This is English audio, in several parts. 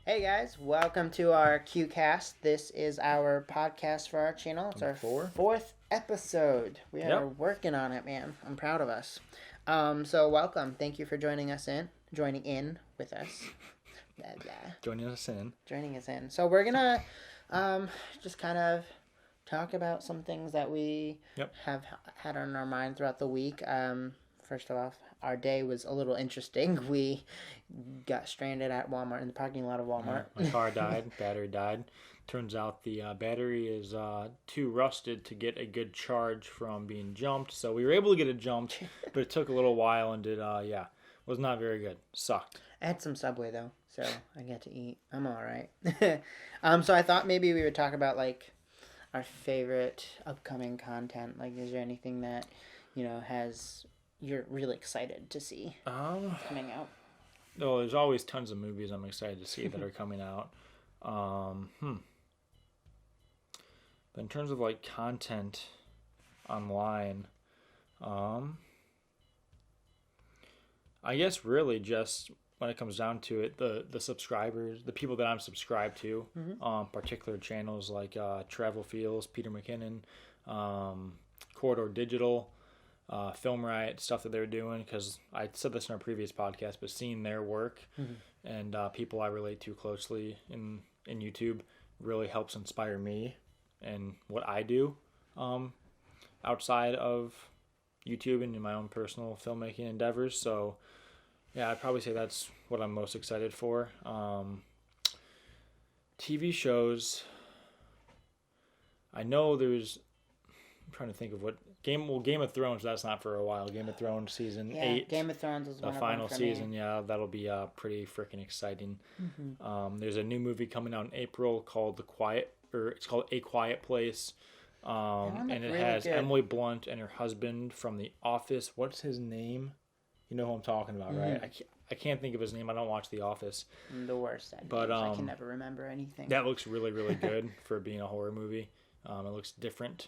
Hey guys, welcome to our Cuecast. This is our podcast for our channel. It's our fourth episode. We are working on it, man. I'm proud of us. So welcome. Thank you for joining in with us. Blah, blah. Joining us in. So we're gonna just kind of talk about some things that we have had on our mind throughout the week. First off, our day was a little interesting. We got stranded at Walmart, in the parking lot of Walmart. My car died. Battery died. Turns out the battery is too rusted to get a good charge from being jumped. So we were able to get it jumped, but it took a little while and was not very good. Sucked. I had some Subway though, so I got to eat. I'm all right. So I thought maybe we would talk about like our favorite upcoming content. Like, is there anything that you're really excited to see coming out? No, there's always tons of movies I'm excited to see that are coming out. But in terms of like content online, I guess really just when it comes down to it, the subscribers, the people that I'm subscribed to, particular channels like Travel Feels, Peter McKinnon, Corridor Digital, Film Riot, stuff that they're doing, because I said this in our previous podcast, but seeing their work and people I relate to closely in YouTube really helps inspire me and what I do outside of YouTube and in my own personal filmmaking endeavors. So yeah, I'd probably say that's what I'm most excited for. TV shows, I know I'm trying to think of what Game of Thrones, that's not for a while. Game of Thrones season 8. Game of Thrones is the final season. Me. Yeah, that'll be pretty freaking exciting. There's a new movie coming out in April called it's called A Quiet Place. And it really has good. Emily Blunt and her husband from The Office. What's his name? You know who I'm talking about, right? I can't think of his name. I don't watch The Office. The worst at names. I can never remember anything. That looks really, really good for being a horror movie. It looks different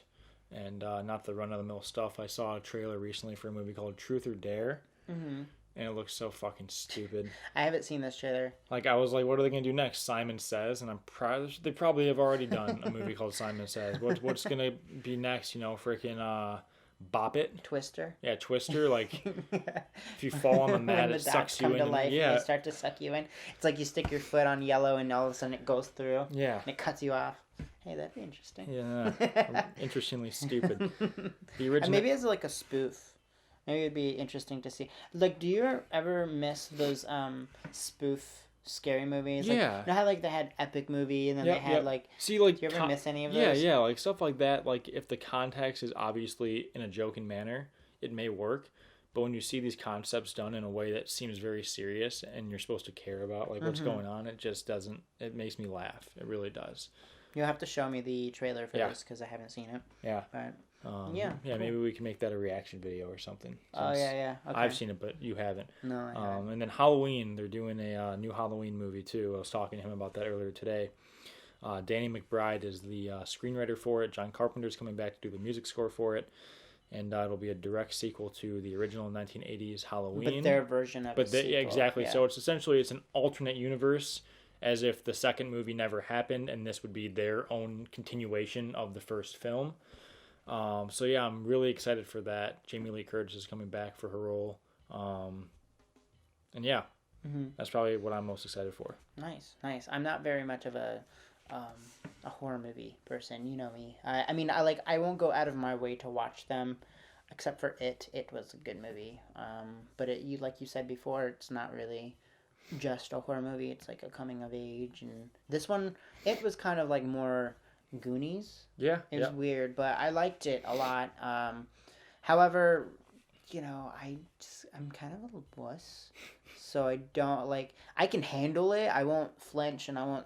and not the run-of-the-mill stuff. I saw a trailer recently for a movie called Truth or Dare, and it looks so fucking stupid. I haven't seen this trailer. Like, I was like, what are they going to do next? Simon Says, and they probably have already done a movie called Simon Says. What's going to be next? Freaking Bop It? Twister? Yeah, Twister. Like, if you fall on the mat, it sucks you in. To life and they start to suck you in. It's like you stick your foot on yellow and all of a sudden it goes through. Yeah. And it cuts you off. Hey, that'd be interesting. Yeah. Interestingly stupid. The original... Maybe it's like a spoof. Maybe it'd be interesting to see. Like, do you ever miss those spoof scary movies? Like, yeah. You know how like they had Epic Movie and then they had like... See, like... Do you ever miss any of those? Yeah, like stuff like that. Like, if the context is obviously in a joking manner, it may work. But when you see these concepts done in a way that seems very serious and you're supposed to care about like what's going on, it just doesn't... It makes me laugh. It really does. You'll have to show me the trailer for this because I haven't seen it. Yeah. But, cool. Maybe we can make that a reaction video or something. Oh, yeah. Okay. I've seen it, but you haven't. No, I haven't. And then Halloween, they're doing a new Halloween movie, too. I was talking to him about that earlier today. Danny McBride is the screenwriter for it. John Carpenter's coming back to do the music score for it. And it'll be a direct sequel to the original 1980s Halloween. But their version of it. Yeah, exactly. Yeah. So it's an alternate universe, as if the second movie never happened, and this would be their own continuation of the first film. So yeah, I'm really excited for that. Jamie Lee Curtis is coming back for her role. And yeah, that's probably what I'm most excited for. Nice. I'm not very much of a horror movie person. You know me. I won't go out of my way to watch them, except for It. It was a good movie. But like you said before, it's not really just a horror movie. It's like a coming of age, and this one, it was kind of like more Goonies. Yeah, it was weird, but I liked it a lot. However, I'm kind of a little wuss, so I don't like. I can handle it. I won't flinch, and I won't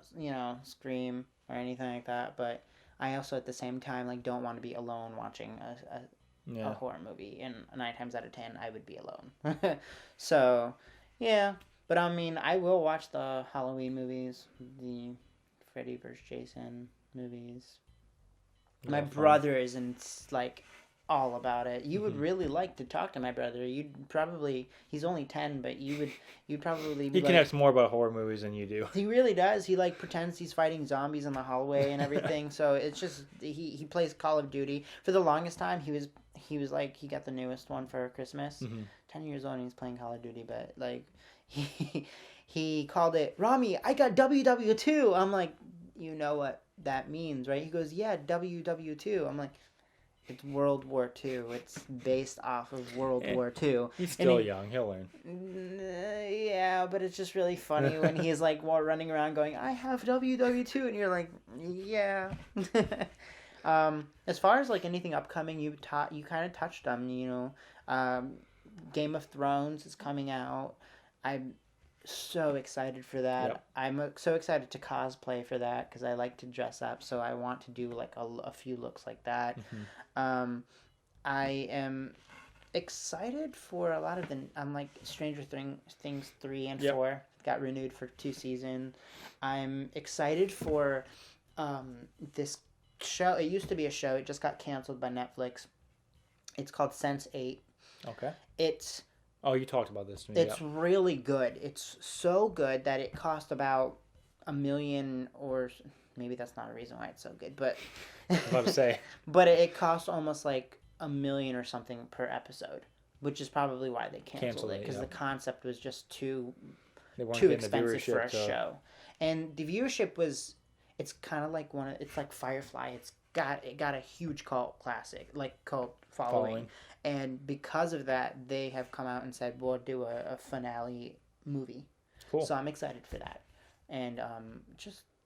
scream or anything like that. But I also at the same time like don't want to be alone watching a horror movie, and 9 times out of 10 I would be alone. So yeah. But I will watch the Halloween movies, the Freddy vs. Jason movies. My brother isn't like all about it. You would really like to talk to my brother. He's only 10, but you'd probably be He connects more about horror movies than you do. He really does. He like pretends he's fighting zombies in the hallway and everything. So it's just he plays Call of Duty. For the longest time he was like, he got the newest one for Christmas. 10 years old and he's playing Call of Duty, but like he called it, Rami, I got WW2. I'm like, you know what that means, right? He goes, yeah, WW2. I'm like, it's World War II. It's based off of World War II. He's still young. He'll learn. Yeah, but it's just really funny when he's like running around going, I have WW2. And you're like, yeah. As far as like anything upcoming, you kind of touched on, Game of Thrones is coming out. I'm so excited for that. Yep. I'm so excited to cosplay for that because I like to dress up, so I want to do like a few looks like that. I am excited for a lot of like Stranger Things 3 and 4 got renewed for 2 seasons. I'm excited for this show. It used to be a show. It just got canceled by Netflix. It's called Sense8. Okay. Oh, you talked about this to me. It's really good. It's so good that it cost about $1 million, or maybe that's not a reason why it's so good, but I was about to say. But it cost almost like $1 million or something per episode, which is probably why they canceled it, because the concept was just too expensive for a show. And the viewership it's kind of like it's like Firefly. It got a huge cult following. And because of that, they have come out and said, we'll do a finale movie. Cool. So I'm excited for that. And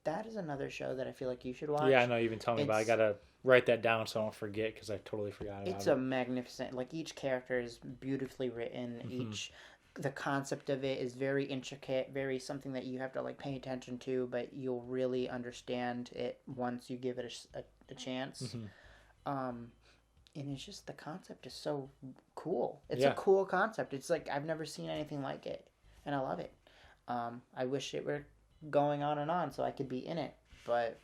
that is another show that I feel like you should watch. Yeah, I know. You've been telling me about it. I got to write that down so I don't forget, because I totally forgot about it. It's a magnificent, like, each character is beautifully written. The concept of it is very intricate, very something that you have to like pay attention to, but you'll really understand it once you give it a chance. And it's just, the concept is so cool. It's a cool concept. It's like, I've never seen anything like it, and I love it. I wish it were going on and on so I could be in it, but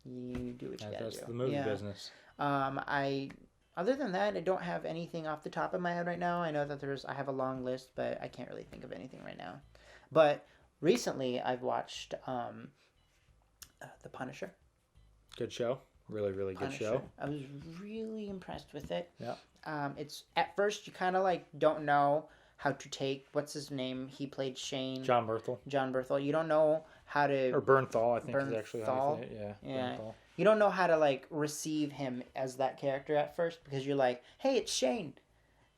you do what you gotta do. That's the movie business. Other than that, I don't have anything off the top of my head right now. I know that I have a long list, but I can't really think of anything right now. But recently, I've watched The Punisher. Good show. Really, really good show. I was really impressed with it. Yeah. It's, at first you kind of like don't know how to take, what's his name? He played Shane. John Berthel. You don't know how to, or Bernthal, I think is actually how you say it. Yeah. Bernthal. You don't know how to like receive him as that character at first, because you're like, hey, it's Shane.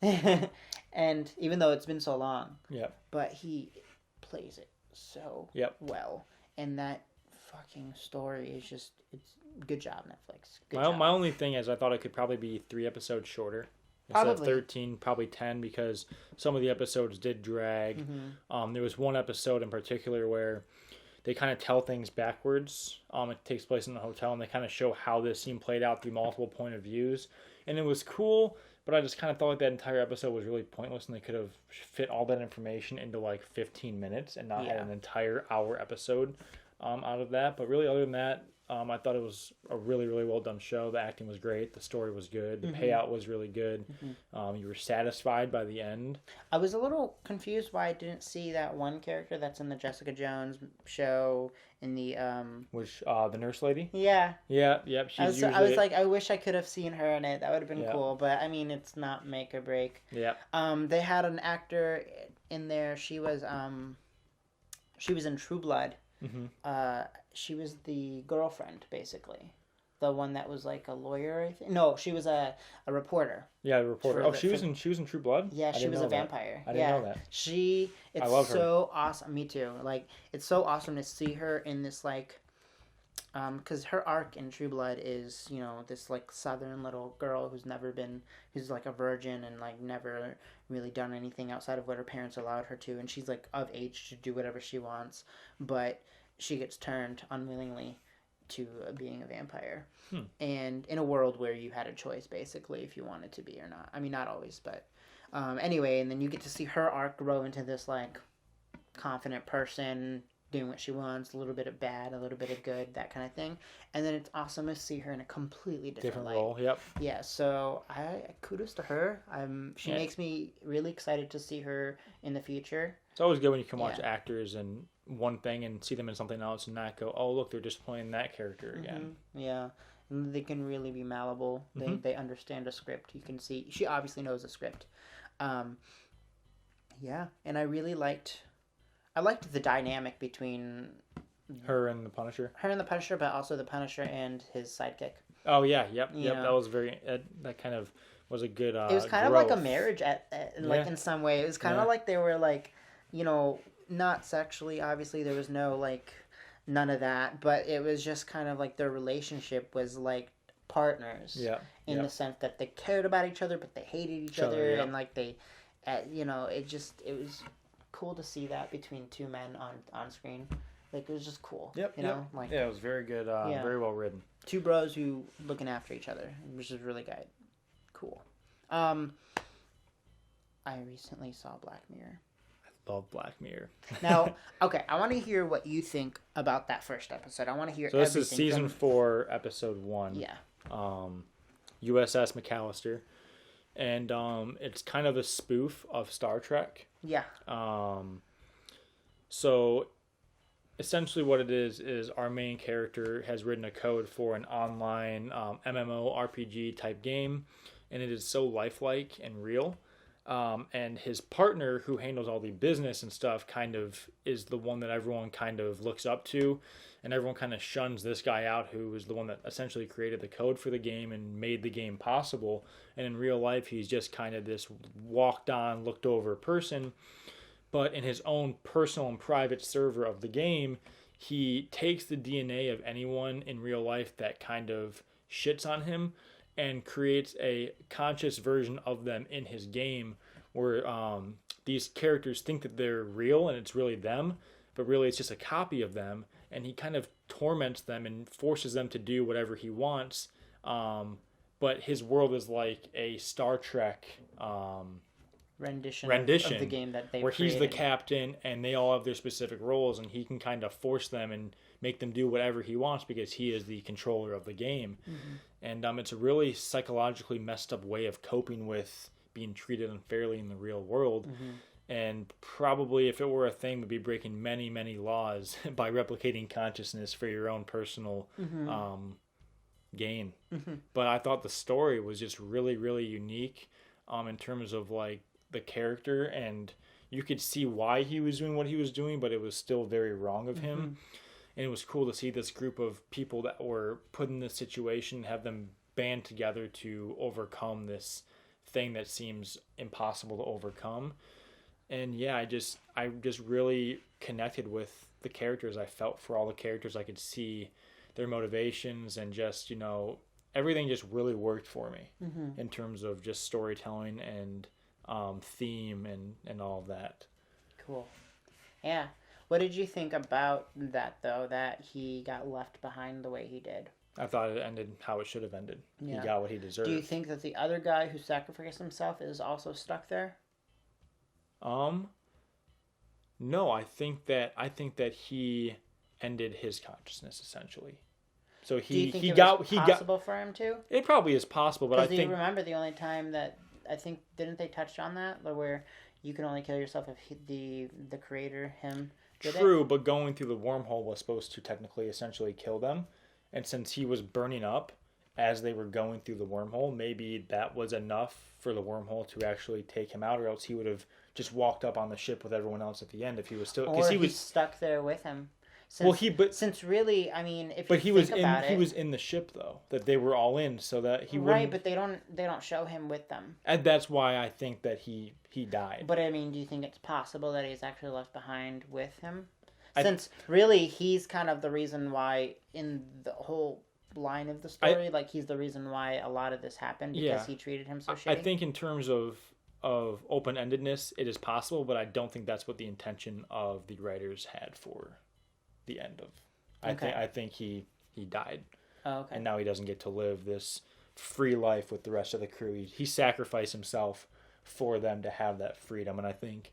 And even though it's been so long. Yep. But he plays it so well. And that fucking story is just, it's good job, Netflix. My only thing is, I thought it could probably be 3 episodes shorter. Instead of 13, probably 10, because some of the episodes did drag. There was one episode in particular where they kind of tell things backwards. It takes place in the hotel, and they kind of show how this scene played out through multiple point of views. And it was cool, but I just kind of thought like that entire episode was really pointless, and they could have fit all that information into like 15 minutes and not had an entire hour episode out of that. But really, other than that, I thought it was a really, really well done show. The acting was great. The story was good. The payout was really good. You were satisfied by the end. I was a little confused why I didn't see that one character that's in the Jessica Jones show in the the nurse lady? Yeah. Yeah, yep. I was like, I wish I could have seen her in it. That would have been cool. But I mean, it's not make or break. Yeah. They had an actor in there. She was in True Blood. She was the girlfriend, basically. The one that was like a lawyer, I think. No, she was a reporter. Yeah, a reporter. She was in True Blood? Yeah, she was a vampire. I didn't know that. I love her. So awesome. Me too. Like, it's so awesome to see her in this, like, because her arc in True Blood is, this like southern little girl who's like a virgin and like never really done anything outside of what her parents allowed her to, and she's like of age to do whatever she wants, but she gets turned unwillingly to being a vampire. And in a world where you had a choice basically if you wanted to be or not. I mean, not always, but anyway, and then you get to see her arc grow into this like confident person, doing what she wants, a little bit of bad, a little bit of good, that kind of thing. And then it's awesome to see her in a completely different light. role. Yep. Yeah, so I kudos to her. She makes me really excited to see her in the future. It's always good when you can watch actors in one thing and see them in something else and not go, oh, look, they're just playing that character again. Yeah, and they can really be malleable. They understand a script. You can see she obviously knows a script. Yeah, and I liked the dynamic between her and the Punisher. But also the Punisher and his sidekick. Oh yeah, yep. That was that kind of was a good. It was kind of like a marriage in some way. It was kind of like they were like, not sexually. Obviously, there was no none of that, but it was just kind of like their relationship was like partners. Yeah. In the sense that they cared about each other, but they hated each other, and they, it was cool to see that between two men on screen. Like, it was just cool. Yep. It was very good. Very well written. Two bros who looking after each other, which is really good. Cool. I recently saw Black Mirror. I love Black Mirror. Now, okay, I want to hear what you think about that first episode. I want to hear. So this is season 4, episode 1. Yeah. USS McAllister, and it's kind of a spoof of Star Trek. Yeah. So essentially what it is our main character has written a code for an online MMO RPG type game, and it is so lifelike and real. And his partner, who handles all the business and stuff, kind of is the one that everyone kind of looks up to, and everyone kind of shuns this guy out, who is the one that essentially created the code for the game and made the game possible. And in real life, he's just kind of this walked on, looked over person. But in his own personal and private server of the game, he takes the DNA of anyone in real life that kind of shits on him and creates a conscious version of them in his game, where these characters think that they're real and it's really them, but really it's just a copy of them. And he kind of torments them and forces them to do whatever he wants. But his world is like a Star Trek rendition of the game that they created. He's the captain and they all have their specific roles, and he can kind of force them and make them do whatever he wants because he is the controller of the game. And it's a really psychologically messed up way of coping with being treated unfairly in the real world. And probably, if it were a thing, would be breaking many, many laws by replicating consciousness for your own personal gain. But I thought the story was just really, really unique in terms of like the character, and you could see why he was doing what he was doing, but it was still very wrong of him. And it was cool to see this group of people that were put in this situation, have them band together to overcome this thing that seems impossible to overcome. And yeah, I just really connected with the characters. I felt for all the characters. I could see their motivations, and just, everything just really worked for me in terms of just storytelling and theme and all of that. Cool. Yeah. What did you think about that, though, that he got left behind the way he did? I thought it ended how it should have ended. Yeah. He got what he deserved. Do you think that the other guy who sacrificed himself is also stuck there? No, I think that he ended his consciousness essentially. So he was possible for him to? It probably is possible, but I think, do you remember the only time that didn't they touch on that, where you can only kill yourself if the creator him did True, it? But going through the wormhole was supposed to technically essentially kill them, and since he was burning up as they were going through the wormhole, maybe that was enough for the wormhole to actually take him out, or else he would have just walked up on the ship with everyone else at the end if he was still, because he was stuck there with him. Since really, I mean, if you think about it, he was in the ship though, that they were all in, so that he right, but they don't show him with them, and that's why I think that he died. But I mean, do you think it's possible that he's actually left behind with him? Since really, he's kind of the reason why in the whole line of the story, he's the reason why a lot of this happened, because he treated him so shitty. I think in terms of open-endedness, it is possible, but I don't think that's what the intention of the writers had for the end of. I think he died. Oh, okay. And now he doesn't get to live this free life with the rest of the crew. He sacrificed himself for them to have that freedom, and I think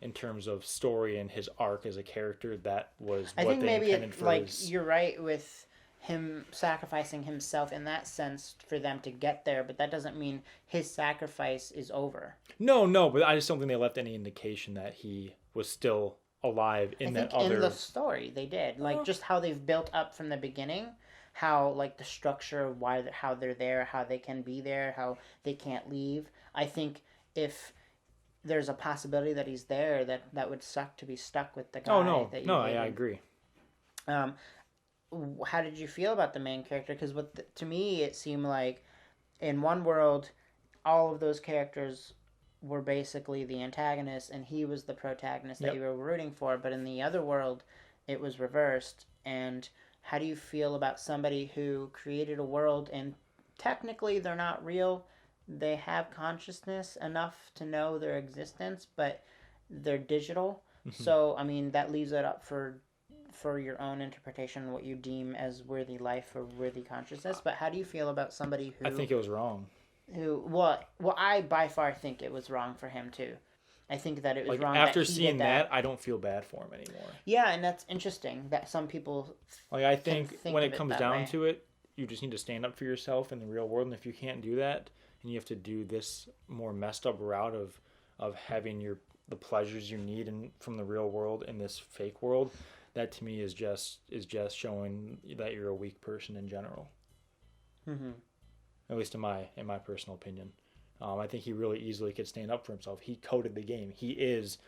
in terms of story and his arc as a character, that was I what think they maybe intended for like his... you're right with him sacrificing himself in that sense for them to get there, but that doesn't mean his sacrifice is over. No, but I just don't think they left any indication that he was still alive in that other... in the story they did, like just how they've built up from the beginning, how like the structure of how they're there, how they can be there, how they can't leave. I think if there's a possibility that he's there, that would suck to be stuck with the guy. Oh no, that I agree. How did you feel about the main character? Because to me, it seemed like in one world, all of those characters were basically the antagonists, and he was the protagonist that you were rooting for. But in the other world, it was reversed. And how do you feel about somebody who created a world and technically they're not real? They have consciousness enough to know their existence, but they're digital. So, I mean, that leaves it up for your own interpretation, what you deem as worthy life or worthy consciousness. But how do you feel about somebody who... I think it was wrong. I by far think it was wrong for him too. I think that it was wrong. After seeing that, I don't feel bad for him anymore. Yeah, and that's interesting that some people... I think when it comes down to it, you just need to stand up for yourself in the real world, and if you can't do that, and you have to do this more messed up route of having the pleasures you need from the real world in this fake world, that to me is just showing that you're a weak person in general. Mm-hmm. At least in my personal opinion. I think he really easily could stand up for himself. He coded the game. He is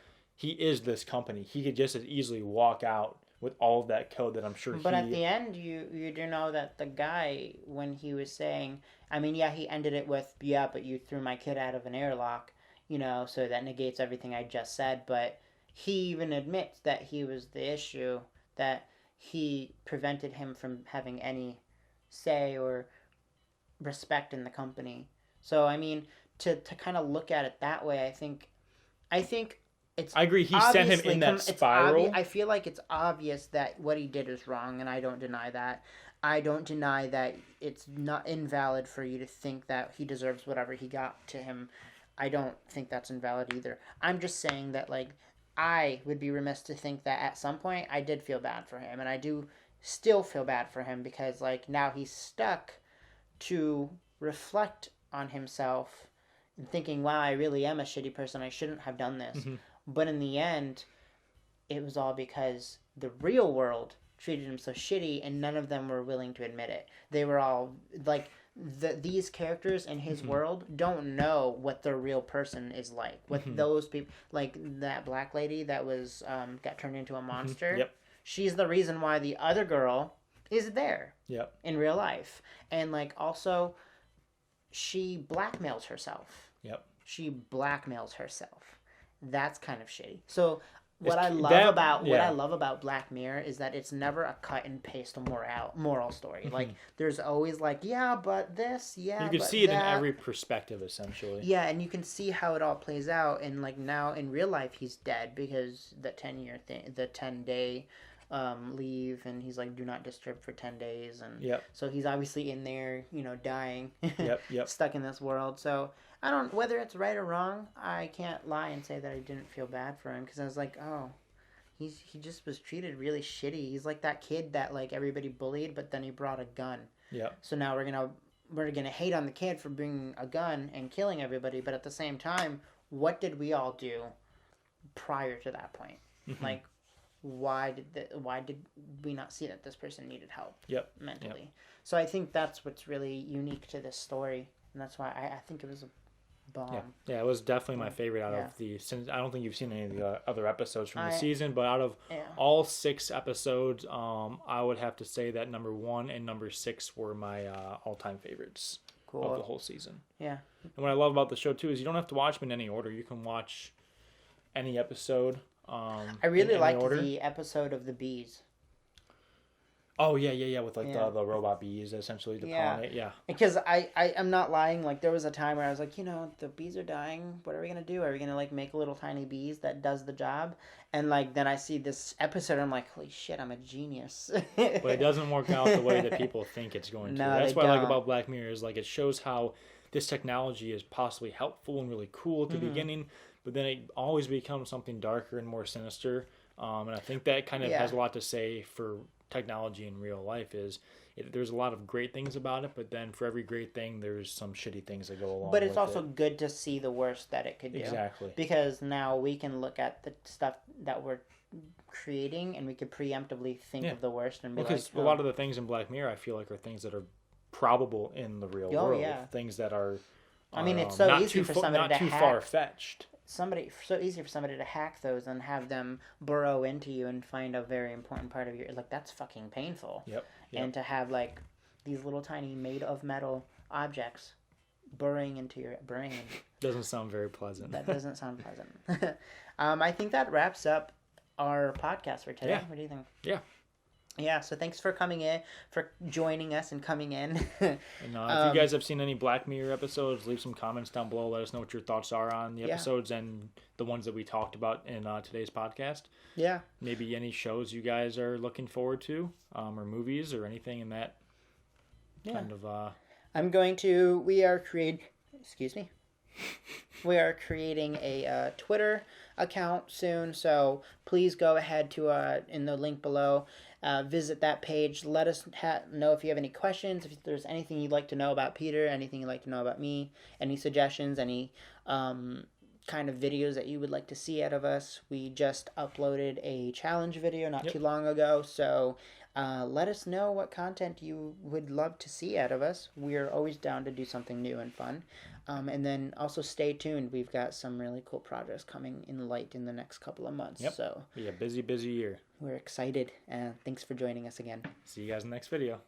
this company. He could just as easily walk out with all of that code that I'm sure But at the end, you do know that the guy, when he was saying, I mean, yeah, he ended it with, yeah, but you threw my kid out of an airlock, so that negates everything I just said. But he even admits that he was the issue, that he prevented him from having any say or respect in the company. So, I mean, to kind of look at it that way, I think it's... I agree. He sent him in that spiral. I feel like it's obvious that what he did is wrong, and I don't deny that. I don't deny that it's not invalid for you to think that he deserves whatever he got to him. I don't think that's invalid either. I'm just saying that, like, I would be remiss to think that at some point I did feel bad for him, and I do still feel bad for him because, like, now he's stuck to reflect on himself and thinking, wow, I really am a shitty person. I shouldn't have done this. Mm-hmm. But in the end, it was all because the real world treated him so shitty, and none of them were willing to admit it. They were all, like, these characters in his world don't know what their real person is like. What those people, like that black lady that was got turned into a monster. Yep. She's the reason why the other girl is there. Yep. In real life. And, like, also, she blackmails herself. Yep. She blackmails herself. That's kind of shitty. So what I love about Black Mirror is that it's never a cut and paste moral story. Like, there's always like, yeah, but this, yeah, you can see it in every perspective, essentially. Yeah, and you can see how it all plays out. And, like, now in real life, he's dead because the 10-day leave, and he's like, do not disturb for 10 days, and so he's obviously in there, dying, stuck in this world. So I don't, whether it's right or wrong, I can't lie and say that I didn't feel bad for him, because I was like, oh, he just was treated really shitty. He's like that kid that, like, everybody bullied, but then he brought a gun. So now we're gonna hate on the kid for bringing a gun and killing everybody, but at the same time, what did we all do prior to that point? Like, why did we not see that this person needed help mentally? So I think that's what's really unique to this story, and that's why I think it was a bomb. Yeah, it was definitely my favorite out of the... Since I don't think you've seen any of the other episodes from the season, but out of all 6 episodes, I would have to say that number 1 and number 6 were my all-time favorites of the whole season. Yeah. And what I love about the show too is you don't have to watch them in any order. You can watch any episode. I really liked the episode of the bees. Oh yeah, with like the robot bees essentially to pollinate. Yeah. Because I'm not lying. Like, there was a time where I was like, the bees are dying. What are we gonna do? Are we gonna, like, make little tiny bees that does the job? And, like, then I see this episode, I'm like, holy shit, I'm a genius. But it doesn't work out the way that people think it's going to. No, that's what I like about Black Mirror, is like it shows how this technology is possibly helpful and really cool at the beginning, but then it always becomes something darker and more sinister. And I think that kind of has a lot to say for technology in real life. There's a lot of great things about it, but then for every great thing, there's some shitty things that go along. But it's also good to see the worst that it could do. Exactly. Because now we can look at the stuff that we're creating, and we could preemptively think of the worst and be because a lot of the things in Black Mirror, I feel like, are things that are probable in the real world. Yeah. Things that are. I mean, it's so easy for somebody to hack. Not too far fetched. So easy for somebody to hack those and have them burrow into you and find a very important part of your, like, that's fucking painful. Yep. And to have, like, these little tiny made of metal objects burrowing into your brain doesn't sound very pleasant. That doesn't sound pleasant. I think that wraps up our podcast for today. Yeah. What do you think? Yeah, so thanks for coming in, for joining us and coming in. And if you guys have seen any Black Mirror episodes, leave some comments down below. Let us know what your thoughts are on the episodes and the ones that we talked about in today's podcast. Yeah. Maybe any shows you guys are looking forward to, or movies or anything in that kind of... We are creating a Twitter account soon, so please go ahead to in the link below. Visit that page. Let us know if you have any questions, if there's anything you'd like to know about Peter, anything you'd like to know about me, any suggestions, any kind of videos that you would like to see out of us. We just uploaded a challenge video not too long ago, so let us know what content you would love to see out of us. We're always down to do something new and fun. And then also stay tuned. We've got some really cool projects coming in light in the next couple of months. So be a busy year. We're excited. And thanks for joining us again. See you guys in the next video.